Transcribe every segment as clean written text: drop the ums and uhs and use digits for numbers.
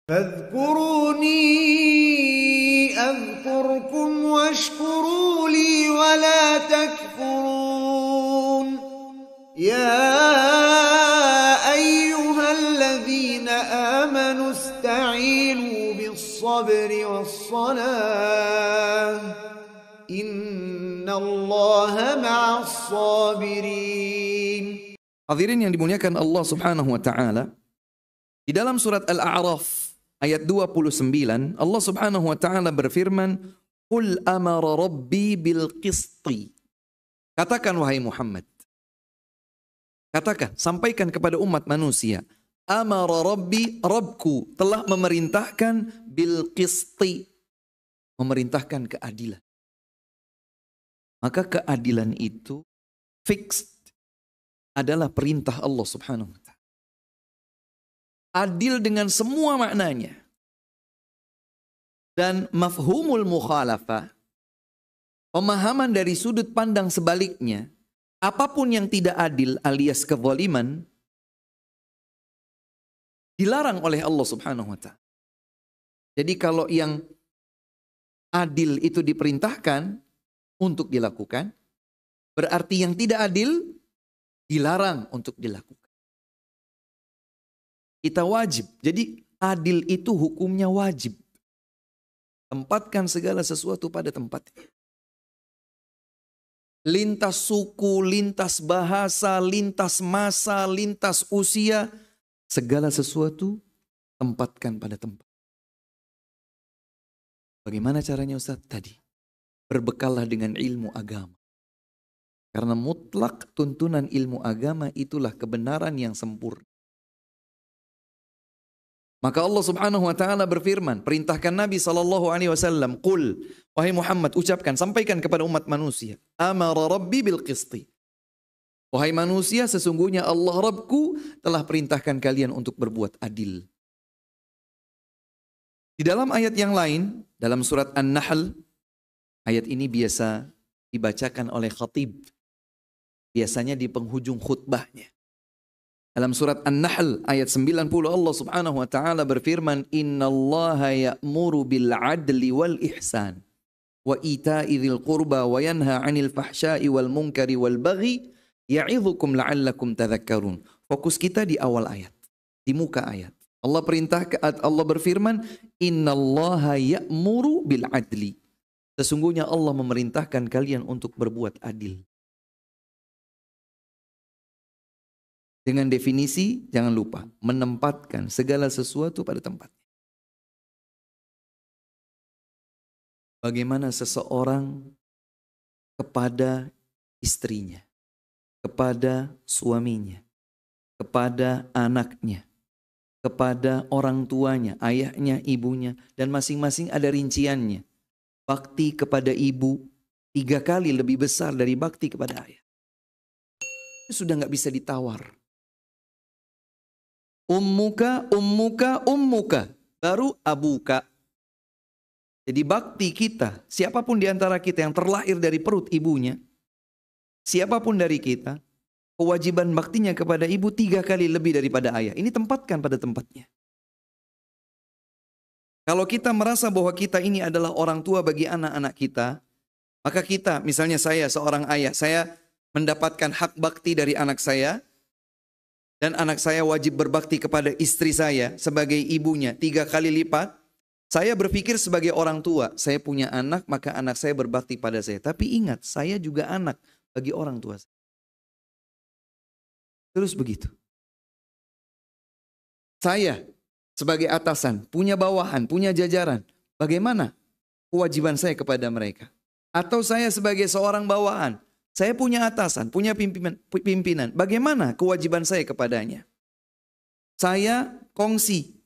فاذكروني أذكركم واشكروا لي ولا تكفرون يا أيها الذين آمنوا استعينوا بالصبر والصلاة إن الله مع الصابرين. Hadirin yang dimuliakan Allah Subhanahu wa taala, di dalam surat Al-A'raf ayat 29 Allah Subhanahu wa taala berfirman, "Qul amara rabbi bil qisti." Katakan wahai Muhammad, katakan, sampaikan kepada umat manusia, amara rabbi, Rabbku telah memerintahkan bil qisti, memerintahkan keadilan. Maka keadilan itu fixed, adalah perintah Allah Subhanahu wa taala. Adil dengan semua maknanya. Dan mafhumul mukhalafah, pemahaman dari sudut pandang sebaliknya, apapun yang tidak adil alias kezaliman dilarang oleh Allah Subhanahu wa taala. Jadi kalau yang adil itu diperintahkan untuk dilakukan, berarti yang tidak adil dilarang untuk dilakukan. Kita wajib. Jadi adil itu hukumnya wajib. Tempatkan segala sesuatu pada tempatnya. Lintas suku, lintas bahasa, lintas masa, lintas usia, segala sesuatu tempatkan pada tempat. Bagaimana caranya Ustaz? Tadi, berbekallah dengan ilmu agama. Karena mutlak tuntunan ilmu agama itulah kebenaran yang sempurna. Maka Allah Subhanahu wa taala berfirman, perintahkan Nabi SAW, "Qul, wahai Muhammad, ucapkan, sampaikan kepada umat manusia, amara rabbi bil qisti." Wahai manusia, sesungguhnya Allah Rabbku telah perintahkan kalian untuk berbuat adil. Di dalam ayat yang lain, dalam surat An-Nahl, ayat ini biasa dibacakan oleh khatib, biasanya di penghujung khutbahnya. Dalam surat An-Nahl ayat 90 Allah Subhanahu wa taala berfirman, "Innallaha ya'muru bil 'adli wal ihsan wa ita'i dzil qurba wa yanha 'anil fahsya'i wal munkari wal baghi ya'idzukum la'allakum tadhakkarun." Fokus kita di awal ayat, di muka ayat. Allah berfirman, "Innallaha ya'muru bil 'adli." Sesungguhnya Allah memerintahkan kalian untuk berbuat adil. Dengan definisi, jangan lupa, menempatkan segala sesuatu pada tempatnya. Bagaimana seseorang kepada istrinya, kepada suaminya, kepada anaknya, kepada orang tuanya, ayahnya, ibunya, dan masing-masing ada rinciannya. Bakti kepada ibu 3 kali lebih besar dari bakti kepada ayah. Itu sudah nggak bisa ditawar. Ummuka, ummuka, ummuka, baru abuka. Jadi bakti kita, siapapun di antara kita yang terlahir dari perut ibunya, siapapun dari kita, kewajiban baktinya kepada ibu 3 kali lebih daripada ayah. Ini tempatkan pada tempatnya. Kalau kita merasa bahwa kita ini adalah orang tua bagi anak-anak kita, maka kita, misalnya saya seorang ayah, saya mendapatkan hak bakti dari anak saya, dan anak saya wajib berbakti kepada istri saya sebagai ibunya 3 kali lipat. Saya berpikir sebagai orang tua, saya punya anak, maka anak saya berbakti pada saya. Tapi ingat, saya juga anak bagi orang tua saya. Terus begitu. Saya sebagai atasan, punya bawahan, punya jajaran. Bagaimana kewajiban saya kepada mereka? Atau saya sebagai seorang bawahan, saya punya atasan, punya pimpinan. Bagaimana kewajiban saya kepadanya? Saya kongsi,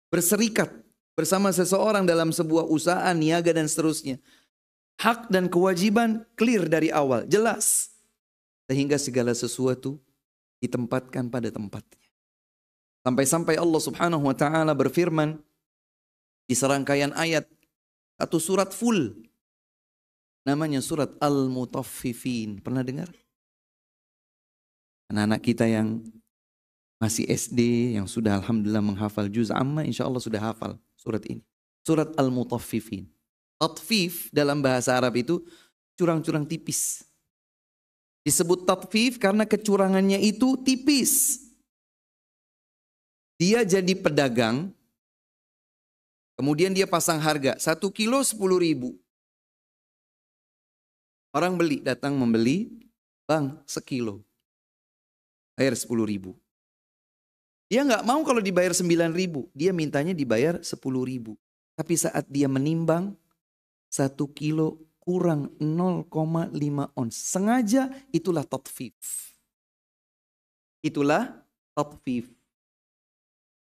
berserikat bersama seseorang dalam sebuah usaha, niaga dan seterusnya. Hak dan kewajiban clear dari awal, jelas. Sehingga segala sesuatu ditempatkan pada tempatnya. Sampai-sampai Allah Subhanahu wa taala berfirman di serangkaian ayat, satu surat full. Namanya surat Al-Mutaffifin. Pernah dengar? Anak-anak kita yang masih SD yang sudah alhamdulillah menghafal juz amma, insya Allah sudah hafal surat ini. Surat Al-Mutaffifin. Tatfif dalam bahasa Arab itu curang-curang tipis. Disebut tatfif karena kecurangannya itu tipis. Dia jadi pedagang, kemudian dia pasang harga 1 kilo 10.000. Orang beli, datang membeli, bang sekilo, bayar 10.000. Dia nggak mau kalau dibayar 9.000, dia mintanya dibayar 10.000. Tapi saat dia menimbang 1 kilo kurang 0,5 ons. Sengaja, itulah tatfif. Itulah tatfif.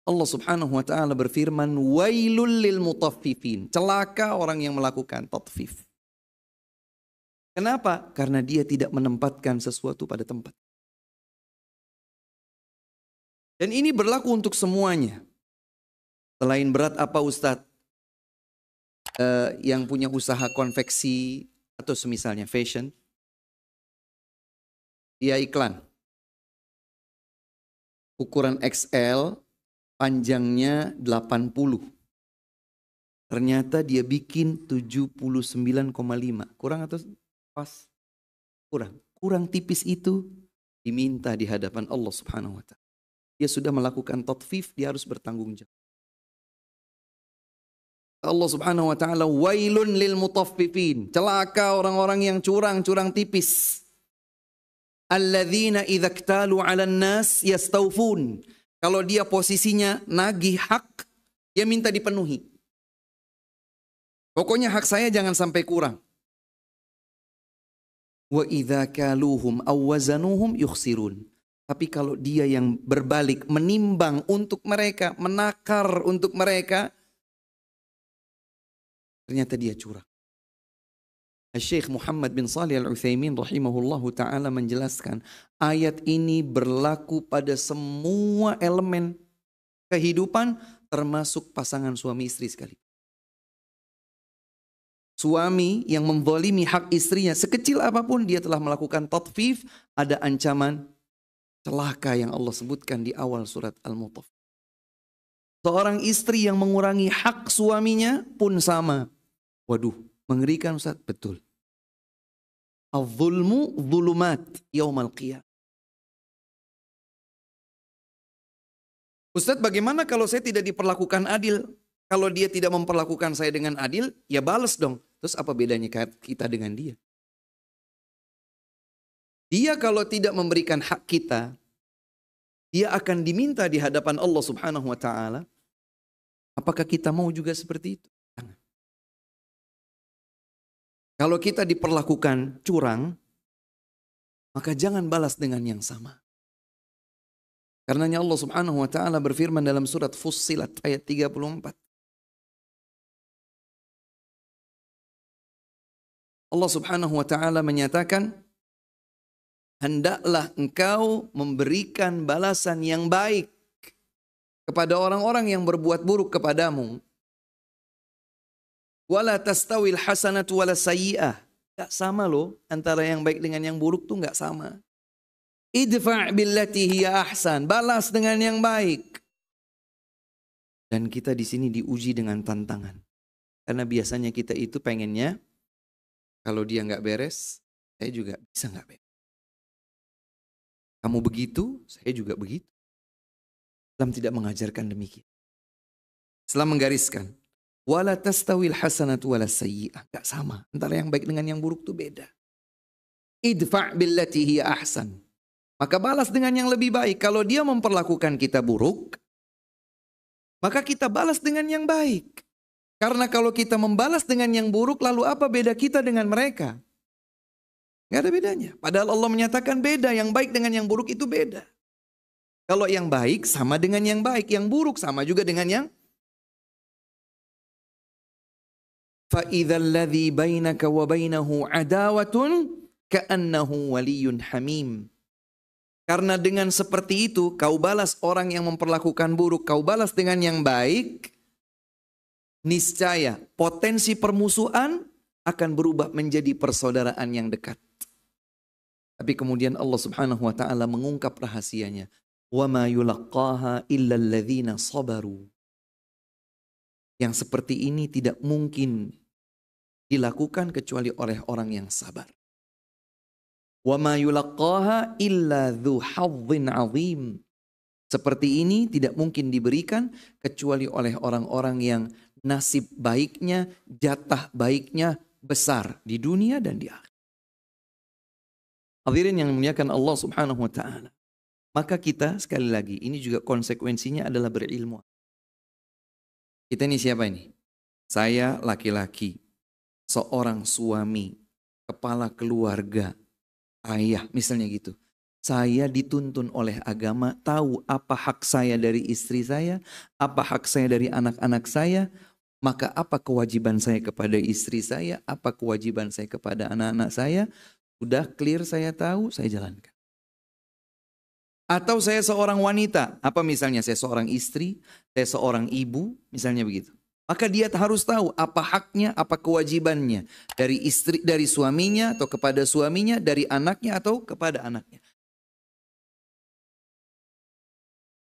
Allah subhanahu wa ta'ala berfirman, wailul lil mutaffifin. Celaka orang yang melakukan tatfif. Kenapa? Karena dia tidak menempatkan sesuatu pada tempat. Dan ini berlaku untuk semuanya. Selain berat apa Ustadz? Yang punya usaha konveksi atau semisalnya fashion. Dia iklan. Ukuran XL, panjangnya 80. Ternyata dia bikin 79,5. Kurang atau pas? Kurang. Kurang tipis itu diminta di hadapan Allah subhanahu wa ta'ala. Dia sudah melakukan tatfif, dia harus bertanggung jawab. Allah subhanahu wa ta'ala, wailun lil mutaffifin. Celaka orang-orang yang curang tipis. Alladzina idza iktalu 'alan nas yastawfun. Kalau dia posisinya nagih hak, dia minta dipenuhi. Pokoknya hak saya jangan sampai kurang. Wa idza kaluhum aw wazanuhum yukhsirun. Tapi kalau dia yang berbalik, menimbang untuk mereka, menakar untuk mereka, ternyata dia curang. Syekh Muhammad bin Shalih Al-Utsaimin rahimahullahu ta'ala menjelaskan, ayat ini berlaku pada semua elemen kehidupan, termasuk pasangan suami istri sekali. Suami yang menzalimi hak istrinya, sekecil apapun dia telah melakukan tatfif, ada ancaman celaka yang Allah sebutkan di awal surat Al-Mutaffifin. Seorang istri yang mengurangi hak suaminya pun sama. Waduh, mengerikan Ustaz. Betul. Al-zulmu zulumat yaumal qiyamah. Ustaz, bagaimana kalau saya tidak diperlakukan adil? Kalau dia tidak memperlakukan saya dengan adil, ya balas dong. Terus apa bedanya kita dengan dia? Dia kalau tidak memberikan hak kita, dia akan diminta di hadapan Allah subhanahu wa ta'ala. Apakah kita mau juga seperti itu? Jangan. Kalau kita diperlakukan curang, maka jangan balas dengan yang sama. Karenanya Allah subhanahu wa ta'ala berfirman dalam surat Fussilat ayat 34. Allah subhanahu wa ta'ala menyatakan, hendaklah engkau memberikan balasan yang baik kepada orang-orang yang berbuat buruk kepadamu. Wala tastawil hasanatu wala sayyi'ah. Gak sama loh, antara yang baik dengan yang buruk tuh gak sama. Idfa' billati hiya ahsan. Balas dengan yang baik. Dan kita di sini diuji dengan tantangan. Karena biasanya kita itu pengennya, kalau dia gak beres, saya juga bisa gak beres. Kamu begitu, saya juga begitu. Islam tidak mengajarkan demikian. Islam menggariskan, wala tastawil hasanatu wala sayyi'ah. Gak sama. Antara yang baik dengan yang buruk itu beda. Idfa' billati hiya ahsan. Maka balas dengan yang lebih baik. Kalau dia memperlakukan kita buruk, maka kita balas dengan yang baik. Karena kalau kita membalas dengan yang buruk, lalu apa beda kita dengan mereka? Gak ada bedanya. Padahal Allah menyatakan beda. Yang baik dengan yang buruk itu beda. Kalau yang baik sama dengan yang baik. Yang buruk sama juga dengan yang فَإِذَا الَّذِي بَيْنَكَ وَبَيْنَهُ عَدَاوَةٌ كَأَنَّهُ وَلِيٌّ حَمِيمٌ. Karena dengan seperti itu, kau balas orang yang memperlakukan buruk, kau balas dengan yang baik, niscaya potensi permusuhan akan berubah menjadi persaudaraan yang dekat. Tapi kemudian Allah subhanahu wa ta'ala mengungkap rahasianya. Wa ma yulaqqaha illa alladzina sabaru. Yang seperti ini tidak mungkin dilakukan kecuali oleh orang yang sabar. Wa ma yulaqqaha illa dzu hazzin 'azim. Seperti ini tidak mungkin diberikan kecuali oleh orang-orang yang nasib baiknya, jatah baiknya besar di dunia dan di akhirat. Hadirin yang memuliakan Allah Subhanahu wa taala. Maka kita sekali lagi ini juga konsekuensinya adalah berilmu. Kita ini siapa ini? Saya laki-laki, seorang suami, kepala keluarga, ayah misalnya gitu. Saya dituntun oleh agama, tahu apa hak saya dari istri saya, apa hak saya dari anak-anak saya, maka apa kewajiban saya kepada istri saya, apa kewajiban saya kepada anak-anak saya, sudah clear saya tahu, saya jalankan. Atau saya seorang wanita, apa misalnya saya seorang istri, saya seorang ibu, misalnya begitu. Maka dia harus tahu apa haknya, apa kewajibannya dari istri, dari suaminya atau kepada suaminya, dari anaknya atau kepada anaknya.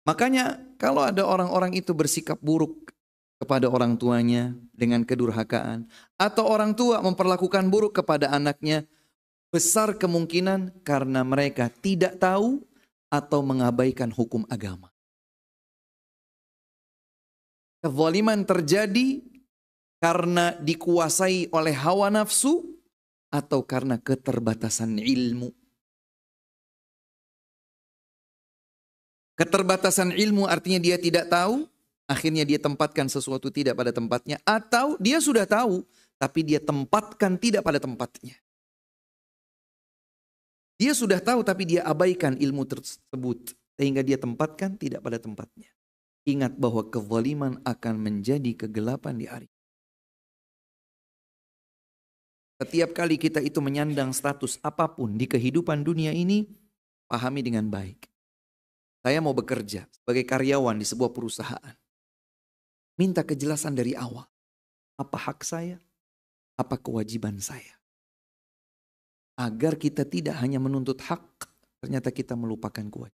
Makanya kalau ada orang-orang itu bersikap buruk kepada orang tuanya dengan kedurhakaan, atau orang tua memperlakukan buruk kepada anaknya, besar kemungkinan karena mereka tidak tahu atau mengabaikan hukum agama. Kezaliman terjadi karena dikuasai oleh hawa nafsu atau karena keterbatasan ilmu. Keterbatasan ilmu artinya dia tidak tahu, akhirnya dia tempatkan sesuatu tidak pada tempatnya, atau dia sudah tahu tapi dia tempatkan tidak pada tempatnya. Dia sudah tahu tapi dia abaikan ilmu tersebut sehingga dia tempatkan tidak pada tempatnya. Ingat bahwa kezaliman akan menjadi kegelapan di hari. Setiap kali kita itu menyandang status apapun di kehidupan dunia ini, pahami dengan baik. Saya mau bekerja sebagai karyawan di sebuah perusahaan. Minta kejelasan dari awal. Apa hak saya? Apa kewajiban saya? Agar kita tidak hanya menuntut hak, ternyata kita melupakan kewajiban.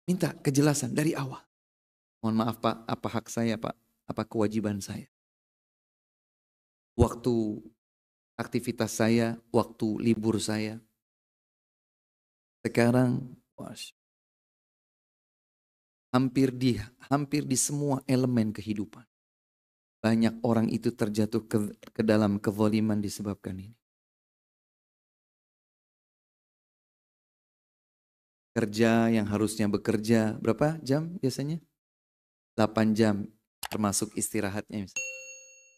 Minta kejelasan dari awal. Mohon maaf Pak, apa hak saya Pak? Apa kewajiban saya? Waktu aktivitas saya, waktu libur saya. Sekarang hampir di semua elemen kehidupan. Banyak orang itu terjatuh ke dalam kezaliman disebabkan ini. Kerja yang harusnya bekerja berapa jam biasanya? 8 jam termasuk istirahatnya.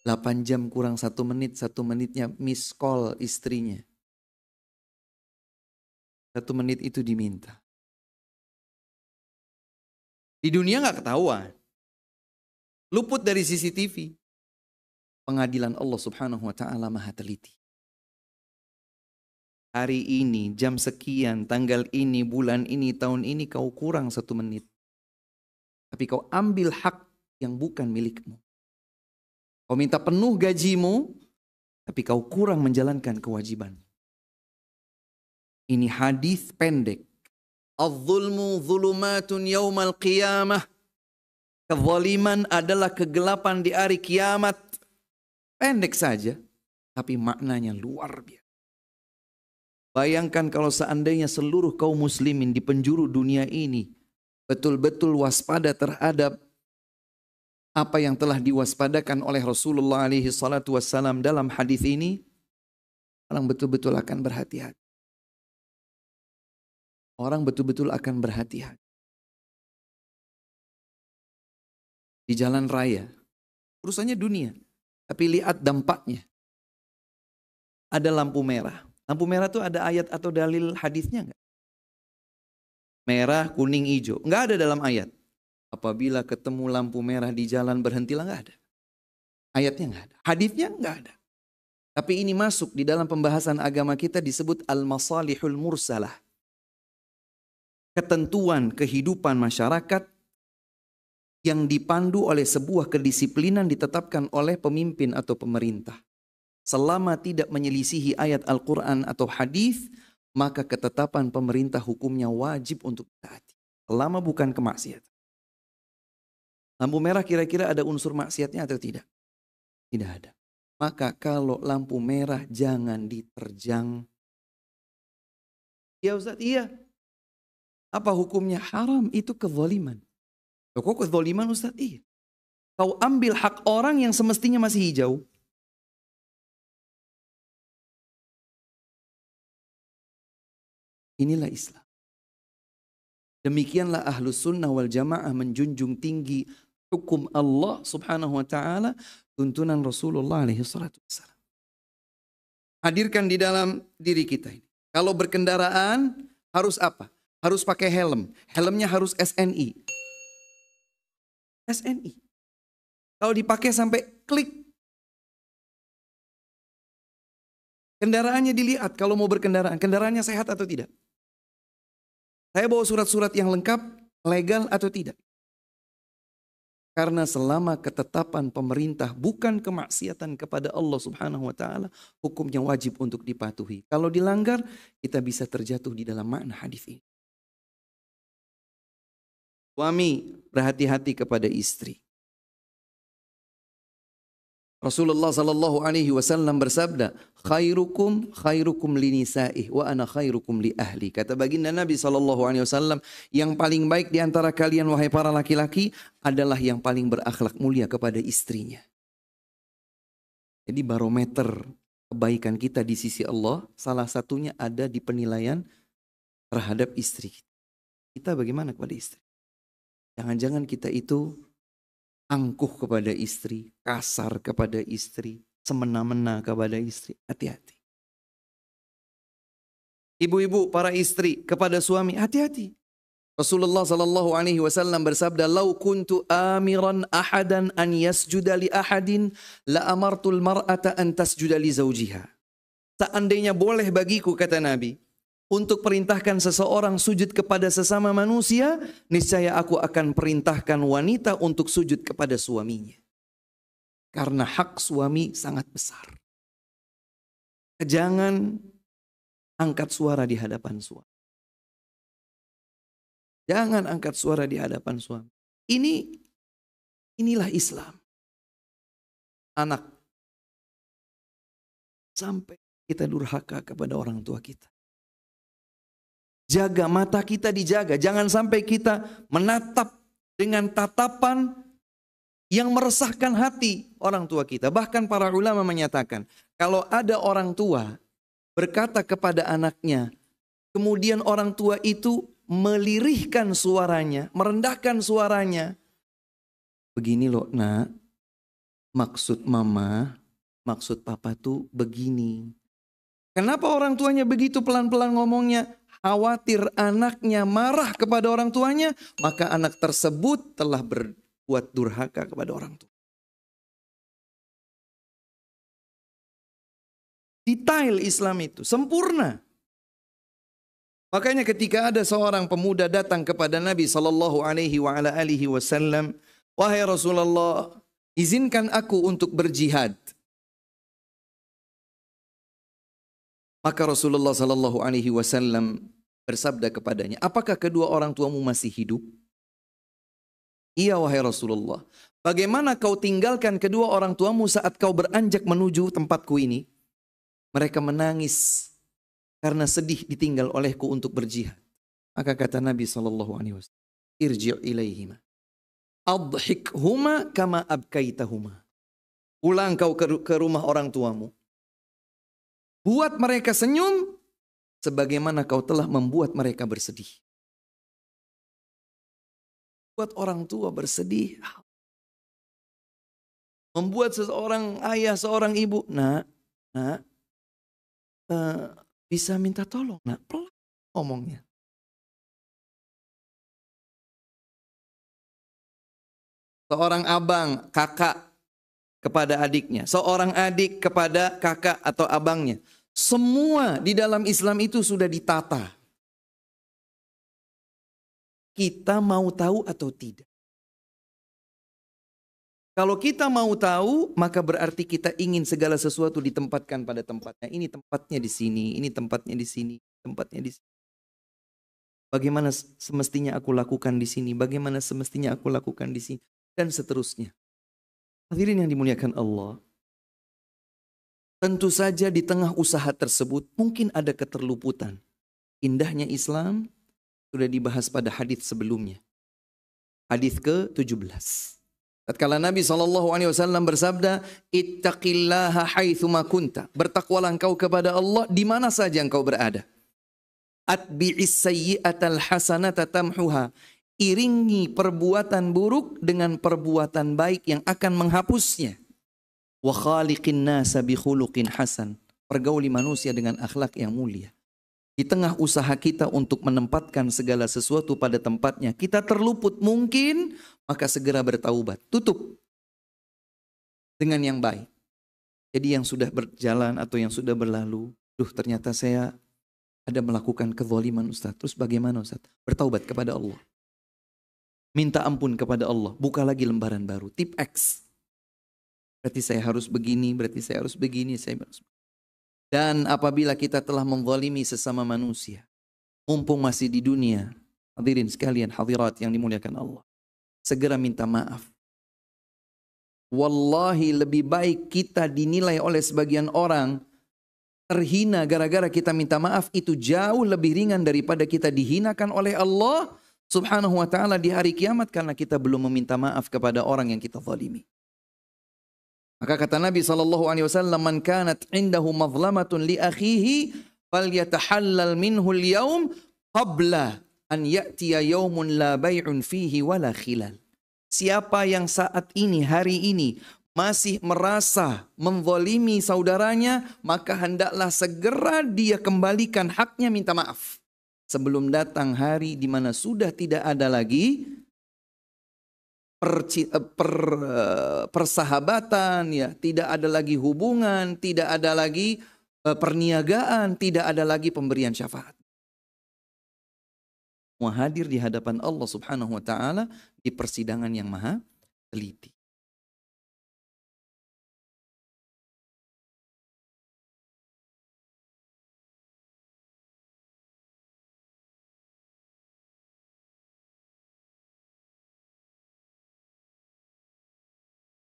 8 jam kurang 1 menit, 1 menitnya miss call istrinya. 1 menit itu diminta. Di dunia gak ketahuan. Luput dari CCTV. Pengadilan Allah Subhanahu wa ta'ala maha teliti. Hari ini, jam sekian, tanggal ini, bulan ini, tahun ini kau kurang 1 menit. Tapi kau ambil hak yang bukan milikmu. Kau minta penuh gajimu, tapi kau kurang menjalankan kewajiban. Ini hadis pendek. Az-zulmu zulumatun yaumal qiyamah. Kezaliman adalah kegelapan di hari kiamat. Pendek saja, tapi maknanya luar biasa. Bayangkan kalau seandainya seluruh kaum muslimin di penjuru dunia ini betul-betul waspada terhadap apa yang telah diwaspadakan oleh Rasulullah alaihi salatu wassalam dalam hadis ini, orang betul-betul akan berhati-hati. Orang betul-betul akan berhati-hati. Di jalan raya, urusannya dunia, tapi lihat dampaknya. Ada lampu merah. Lampu merah itu ada ayat atau dalil hadisnya enggak? Merah, kuning, hijau. Enggak ada dalam ayat. Apabila ketemu lampu merah di jalan berhentilah, enggak ada. Ayatnya enggak ada. Hadisnya enggak ada. Tapi ini masuk di dalam pembahasan agama kita disebut al-masalihul mursalah. Ketentuan kehidupan masyarakat yang dipandu oleh sebuah kedisiplinan ditetapkan oleh pemimpin atau pemerintah. Selama tidak menyelisihi ayat Al-Quran atau hadis, maka ketetapan pemerintah hukumnya wajib untuk ditaati. Selama bukan kemaksiatan. Lampu merah kira-kira ada unsur maksiatnya atau tidak? Tidak ada. Maka kalau lampu merah jangan diterjang. Ya Ustaz, iya. Apa hukumnya? Haram, itu kezaliman. Loh, kok kezaliman Ustaz? Iya. Kau ambil hak orang yang semestinya masih hijau. Inilah Islam. Demikianlah ahlus sunnah wal jamaah menjunjung tinggi hukum Allah subhanahu wa ta'ala, tuntunan Rasulullah alaihi salatu wassalam. Hadirkan di dalam diri kita ini. Kalau berkendaraan harus apa? Harus pakai helm. Helmnya harus SNI. SNI. Kalau dipakai sampai klik. Kendaraannya dilihat kalau mau berkendaraan. Kendaraannya sehat atau tidak? Saya bawa surat-surat yang lengkap, legal atau tidak? Karena selama ketetapan pemerintah bukan kemaksiatan kepada Allah subhanahu wa ta'ala, hukumnya wajib untuk dipatuhi. Kalau dilanggar, kita bisa terjatuh di dalam makna hadis ini. Suami berhati-hati kepada istri. Rasulullah sallallahu alaihi wasallam bersabda, khairukum linisa'ih wa ana khairukum li ahli. Kata baginda Nabi sallallahu alaihi wasallam, yang paling baik di antara kalian wahai para laki-laki adalah yang paling berakhlak mulia kepada istrinya. Jadi barometer kebaikan kita di sisi Allah salah satunya ada di penilaian terhadap istri kita. Kita bagaimana kepada istri? Jangan-jangan kita itu angkuh kepada istri, kasar kepada istri, semena-mena kepada istri. Hati-hati. Ibu-ibu, para istri kepada suami, hati-hati. Rasulullah sallallahu alaihi wasallam bersabda, "Lau kuntu amiran ahadan an yasjuda li ahadin, la amartul mar'ata an tasjuda li zawjiha." Seandainya boleh bagiku, kata Nabi, untuk perintahkan seseorang sujud kepada sesama manusia, niscaya aku akan perintahkan wanita untuk sujud kepada suaminya. Karena hak suami sangat besar. Jangan angkat suara di hadapan suami. Jangan angkat suara di hadapan suami. Inilah Islam. Anak. Sampai kita durhaka kepada orang tua kita. Jaga mata kita, dijaga. Jangan sampai kita menatap dengan tatapan yang meresahkan hati orang tua kita. Bahkan para ulama menyatakan, kalau ada orang tua berkata kepada anaknya, kemudian orang tua itu melirihkan suaranya, merendahkan suaranya. Begini loh nak, maksud mama, maksud papa tuh begini. Kenapa orang tuanya begitu pelan-pelan ngomongnya? Khawatir anaknya marah kepada orang tuanya, maka anak tersebut telah berbuat durhaka kepada orang tua. Detail Islam itu, sempurna. Makanya ketika ada seorang pemuda datang kepada Nabi sallallahu alaihi wasallam, wahai Rasulullah, izinkan aku untuk berjihad. Maka Rasulullah sallallahu alaihi wasallam bersabda kepadanya, apakah kedua orang tuamu masih hidup? Iya wahai Rasulullah. Bagaimana kau tinggalkan kedua orang tuamu saat kau beranjak menuju tempatku ini? Mereka menangis karena sedih ditinggal olehku untuk berjihad. Maka kata Nabi sallallahu alaihi wasallam, irji' ilaihima. Adhikhuma kama abkaitahuma. Pulang kau ke rumah orang tuamu. Buat mereka senyum sebagaimana kau telah membuat mereka bersedih. Buat orang tua bersedih. Membuat seseorang ayah, seorang ibu. Nak, bisa minta tolong. Nak, pelan ngomongnya. Seorang abang, kakak kepada adiknya. Seorang adik kepada kakak atau abangnya. Semua di dalam Islam itu sudah ditata. Kita mau tahu atau tidak? Kalau kita mau tahu, maka berarti kita ingin segala sesuatu ditempatkan pada tempatnya. Ini tempatnya di sini, ini tempatnya di sini. tempatnya di sini. Bagaimana semestinya aku lakukan di sini? Bagaimana semestinya aku lakukan di sini? Dan seterusnya. Hadirin yang dimuliakan Allah. Tentu saja di tengah usaha tersebut mungkin ada keterluputan. Indahnya Islam sudah dibahas pada hadis sebelumnya. Hadis ke-17. Tatkala Nabi SAW bersabda, "Ittaqillaha haitsuma kunta." Bertakwalah engkau kepada Allah di mana saja engkau berada. Atbi'is sayyi'atal hasanata tamhuha. Iringi perbuatan buruk dengan perbuatan baik yang akan menghapusnya. Wa khaliqin nasa bi khuluqin hasan. Pergauli manusia dengan akhlak yang mulia. Di tengah usaha kita untuk menempatkan segala sesuatu pada tempatnya, kita terluput mungkin, maka segera bertaubat. Tutup dengan yang baik. Jadi yang sudah berjalan atau yang sudah berlalu, ternyata saya ada melakukan kezaliman Ustaz. Terus bagaimana Ustaz? Bertaubat kepada Allah. Minta ampun kepada Allah. Buka lagi lembaran baru. Tip X. Berarti saya harus begini, berarti saya harus begini, saya harus begini. Dan apabila kita telah menzalimi sesama manusia, mumpung masih di dunia, hadirin sekalian, hadirat yang dimuliakan Allah, segera minta maaf. Wallahi lebih baik kita dinilai oleh sebagian orang terhina gara-gara kita minta maaf, itu jauh lebih ringan daripada kita dihinakan oleh Allah Subhanahu wa ta'ala di hari kiamat karena kita belum meminta maaf kepada orang yang kita zalimi. Maka kata Nabi SAW, "Man kanat indahu mazlamatun li akhihi falyatahallal minhu al-yawm qabla an ya'tiya yawmun la bay'un fihi wala khilal." Siapa yang saat ini, hari ini masih merasa menzalimi saudaranya, maka hendaklah segera dia kembalikan haknya, minta maaf. Sebelum datang hari di mana sudah tidak ada lagi persahabatan, ya, tidak ada lagi hubungan, tidak ada lagi perniagaan, tidak ada lagi pemberian syafaat. Mau hadir di hadapan Allah Subhanahu wa ta'ala di persidangan yang maha teliti.